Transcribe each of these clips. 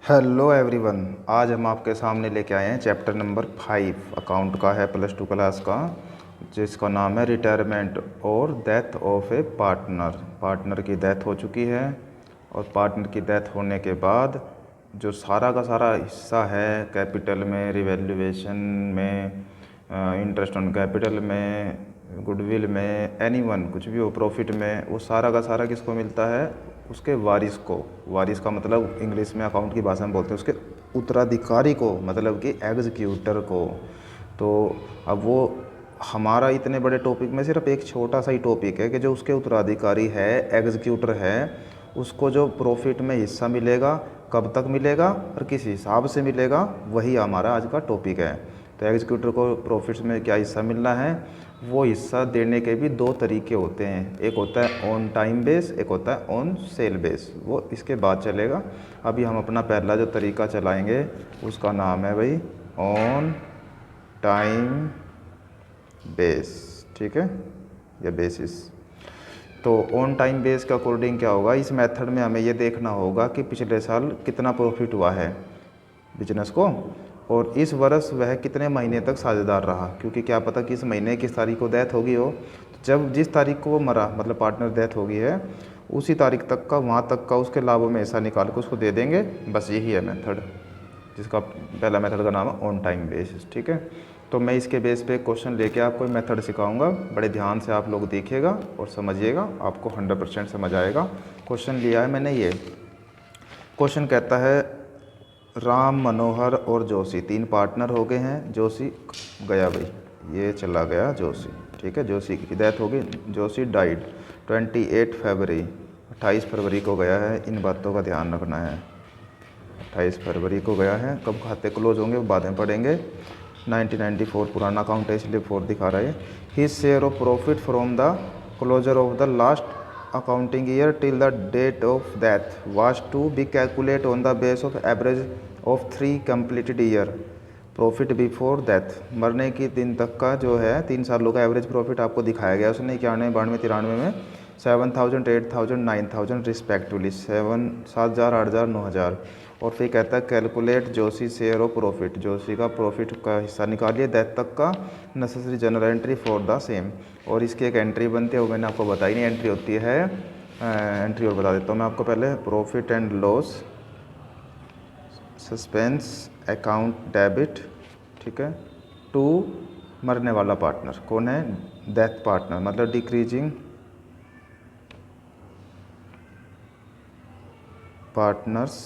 Hello everyone. आज हम आपके सामने लेके आए हैं चैप्टर नंबर 5 अकाउंट का है, +2 क्लास का, जिसका नाम है रिटायरमेंट और death of A partner. Partner की डेथ हो चुकी है और पार्टनर की डेथ होने के बाद जो सारा का सारा हिस्सा है, कैपिटल में, रिवैल्यूएशन में, इंटरेस्ट ऑन कैपिटल में, गुडविल में, एनीवन कुछ भी हो, प्रॉफिट में, वो सारा का सारा किसको मिलता है? उसके वारिस को। वारिस का मतलब इंग्लिश में अकाउंट की भाषा में बोलते हैं उसके उत्तराधिकारी को, मतलब कि एग्जीक्यूटर को। तो अब वो हमारा इतने बड़े टॉपिक में सिर्फ एक छोटा सा ही टॉपिक है कि जो उसके उत्तराधिकारी है, एग्जीक्यूटर है, उसको जो प्रॉफिट में हिस्सा मिलेगा, कब तक मिलेगा और किस हिसाब से मिलेगा, वही हमारा आज का टॉपिक है। तो एग्जीक्यूटर को प्रॉफिट्स में क्या हिस्सा मिलना है, वो हिस्सा देने के भी दो तरीके होते हैं। एक होता है ऑन टाइम बेस, एक होता है ऑन सेल बेस, वो इसके बाद चलेगा। अभी हम अपना पहला जो तरीका चलाएंगे उसका नाम है भाई ऑन टाइम बेस, ठीक है, या बेसिस। तो ऑन टाइम बेस के अकॉर्डिंग क्या होगा, इस मेथड में हमें ये देखना होगा कि पिछले साल कितना प्रॉफिट हुआ है बिजनेस को, और इस वर्ष वह कितने महीने तक साझेदार रहा, क्योंकि क्या पता कि इस महीने किस तारीख को डेथ होगी हो। तो जब जिस तारीख को वो मरा, मतलब पार्टनर डेथ होगी है, उसी तारीख तक का, वहाँ तक का उसके लाभों में ऐसा निकाल के उसको दे देंगे। बस यही है मेथड, जिसका पहला मेथड का नाम है ऑन टाइम बेसिस, ठीक है। तो मैं इसके बेस पे क्वेश्चन लेके आपको मेथड सिखाऊंगा, बड़े ध्यान से आप लोग देखिएगा और समझिएगा, आपको 100% समझ आएगा। क्वेश्चन लिया है मैंने ये। क्वेश्चन कहता है राम, मनोहर और जोशी तीन पार्टनर हो गए हैं। जोशी गया भाई, ये चला गया जोशी, ठीक है, जोशी की डेथ हो गई, जोशी डाइड 28 फरवरी, 28 फरवरी को गया है। इन बातों का ध्यान रखना है, 28 फरवरी को गया है। कब खाते क्लोज होंगे वो बाद में पढ़ेंगे। 1994 पुराना अकाउंट है इसलिए 4 दिखा रहा है। His share of profit from the closure of the last accounting year till the date of death was to be calculated on the base of average of 3 completed year profit before death. मरने की दिन तक का जो है 3 सालों का average profit आपको दिखाया गया उसने 91, 92, 93 में 7,000, 8,000, 9,000 रिस्पेक्टिवली, 7,000, 8,000, 9,000। और फिर कहता है calculate Joshi share of profit, Joshi का प्रॉफिट का हिस्सा निकालिए डेथ तक का, necessary general entry for the same. और इसकी एक एंट्री बनती है, वो मैंने आपको बताई नहीं, एंट्री होती है, एंट्री और बता देता हूँ मैं आपको पहले। Profit and loss suspense account debit, ठीक है, टू मरने वाला पार्टनर कौन है, डेथ पार्टनर, मतलब डिक्रीजिंग पार्टनर्स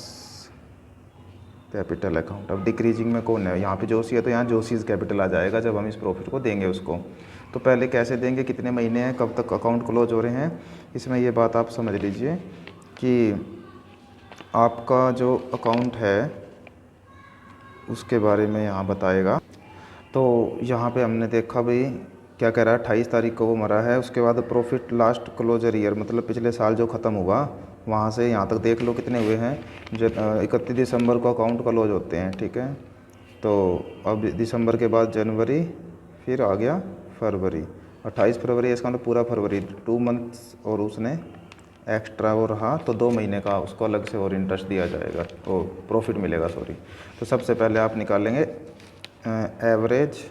कैपिटल अकाउंट। अब डिक्रीजिंग में कौन है, यहाँ पे जोशी है तो यहाँ जोशीज कैपिटल आ जाएगा जब हम इस प्रॉफिट को देंगे उसको। तो पहले कैसे देंगे, कितने महीने हैं, कब तक अकाउंट क्लोज हो रहे हैं, इसमें ये बात आप समझ लीजिए कि आपका जो अकाउंट है उसके बारे में यहाँ बताएगा। तो यहाँ पे हमने देखा भाई क्या कह रहा है, 28 तारीख को वो मरा है, उसके बाद प्रॉफिट लास्ट क्लोजर ईयर, मतलब पिछले साल जो ख़त्म हुआ वहाँ से यहाँ तक देख लो कितने हुए हैं। 31 दिसंबर को अकाउंट क्लोज होते हैं, ठीक है। तो अब दिसंबर के बाद जनवरी, फिर आ गया फरवरी, 28 फरवरी, इसका मतलब पूरा फरवरी, 2 मंथ्स, और उसने एक्स्ट्रा वो रहा तो 2 महीने का उसको अलग से और इंटरेस्ट दिया जाएगा, वो प्रॉफिट मिलेगा, सॉरी। तो सबसे पहले आप निकालेंगे एवरेज,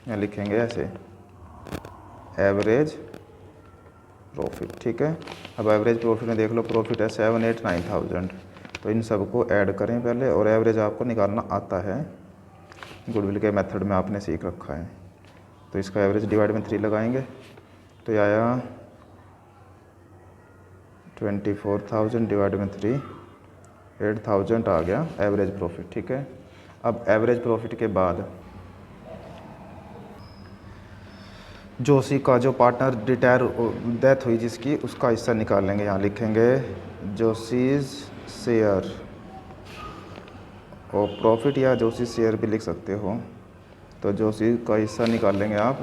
या लिखेंगे ऐसे एवरेज प्रॉफिट, ठीक है। अब एवरेज प्रॉफिट में देख लो, प्रॉफिट है 7, 8, 9,000, तो इन सबको ऐड करें पहले, और एवरेज आपको निकालना आता है, गुडविल के मेथड में आपने सीख रखा है। तो इसका एवरेज डिवाइड में 3 लगाएंगे तो ये आया 24,000 डिवाइड में 3, 8,000 आ गया एवरेज प्रॉफिट, ठीक है। अब एवरेज प्रॉफिट के बाद जोशी का जो पार्टनर रिटायर डेथ हुई जिसकी, उसका हिस्सा निकालेंगे, यहाँ लिखेंगे जोशीज शेयर और प्रॉफिट, या जोशी शेयर भी लिख सकते हो। तो जोशी का हिस्सा निकालेंगे आप,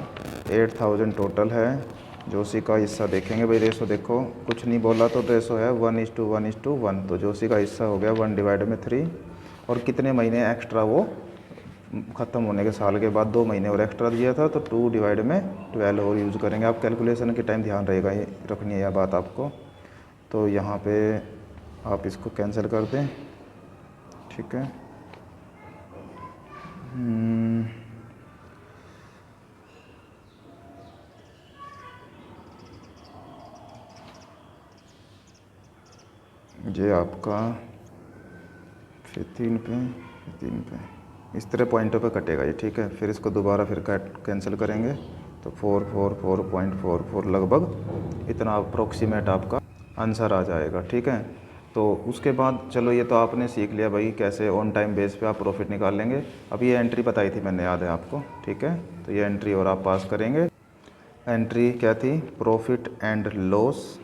8,000 टोटल है। जोशी का हिस्सा देखेंगे भाई, रेशो देखो, कुछ नहीं बोला तो रेशो है 1:1:1, तो जोशी का हिस्सा हो गया 1 डिवाइड में 3। और कितने महीने एक्स्ट्रा वो ख़त्म होने के साल के बाद 2 महीने और एक्स्ट्रा दिया था, तो 2 डिवाइड में 12 और यूज़ करेंगे। आप कैलकुलेशन के टाइम ध्यान रहेगा, ये रखनी है यह बात आपको। तो यहाँ पे आप इसको कैंसिल कर दें, ठीक है। ये आपका फिर 3 पे 3 पे इस तरह पॉइंटों पे कटेगा ये, ठीक है। फिर इसको दोबारा फिर कैंसिल करेंगे तो 444.44 लगभग इतना अप्रोक्सीमेट आपका आंसर आ जाएगा, ठीक है। तो उसके बाद चलो ये तो आपने सीख लिया भाई कैसे ऑन टाइम बेस पे आप प्रॉफिट निकाल लेंगे। अब ये एंट्री बताई थी मैंने, याद है आपको, ठीक है। तो ये एंट्री और आप पास करेंगे। एंट्री क्या थी? Profit and loss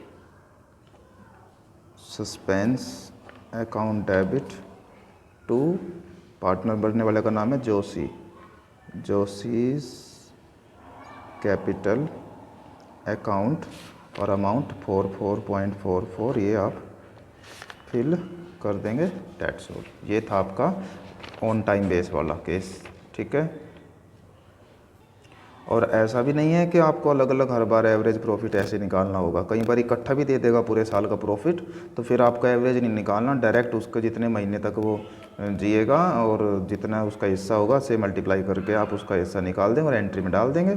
suspense account debit to partner, बनने वाले का नाम है जोशी, जोशीज कैपिटल अकाउंट और अमाउंट 44.44 ये आप फिल कर देंगे, डेट्स ऑल। ये था आपका ऑन टाइम बेस वाला केस, ठीक है। और ऐसा भी नहीं है कि आपको अलग अलग हर बार एवरेज प्रॉफिट ऐसे निकालना होगा, कई बार इकट्ठा भी दे देगा पूरे साल का प्रॉफिट, तो फिर आपका एवरेज नहीं निकालना, डायरेक्ट उसके जितने महीने तक वो जिएगा और जितना उसका हिस्सा होगा से मल्टीप्लाई करके आप उसका हिस्सा निकाल दें और एंट्री में डाल देंगे।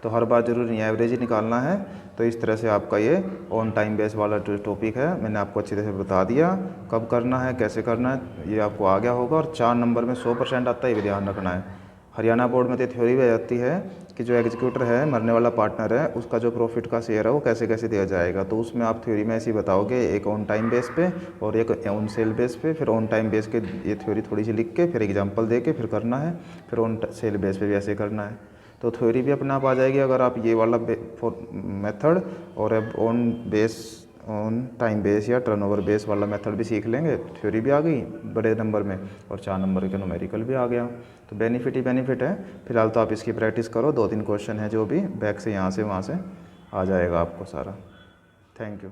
तो हर बार जरूरी नहीं एवरेज ही निकालना है। तो इस तरह से आपका ये ऑन टाइम बेस वाला जो टॉपिक है मैंने आपको अच्छी तरह से बता दिया, कब करना है कैसे करना है ये आपको आ गया होगा। और 4 नंबर में 100% आता है, ये भी ध्यान रखना है। हरियाणा बोर्ड में तो थ्योरी भी आ जाती है कि जो एग्जीक्यूटर है, मरने वाला पार्टनर है, उसका जो प्रॉफिट का शेयर है वो कैसे कैसे दिया जाएगा। तो उसमें आप थ्योरी में ऐसे ही बताओगे, एक ऑन टाइम बेस पे और एक ऑन सेल बेस पे। फिर ऑन टाइम बेस के ये थ्योरी थोड़ी सी लिख के फिर एग्जांपल दे के फिर करना है, फिर ऑन सेल बेस पे भी ऐसे करना है। तो थ्योरी भी अपने आप आ जाएगी अगर आप ये वाला मेथड और अब ऑन टाइम बेस या टर्नओवर बेस वाला मेथड भी सीख लेंगे। थ्योरी भी आ गई बड़े नंबर में और 4 नंबर के न्यूमेरिकल भी आ गया। तो बेनिफिट ही बेनिफिट है। फिलहाल तो आप इसकी प्रैक्टिस करो, 2-3 क्वेश्चन है जो भी बैक से यहाँ से वहाँ से आ जाएगा आपको सारा। Thank you.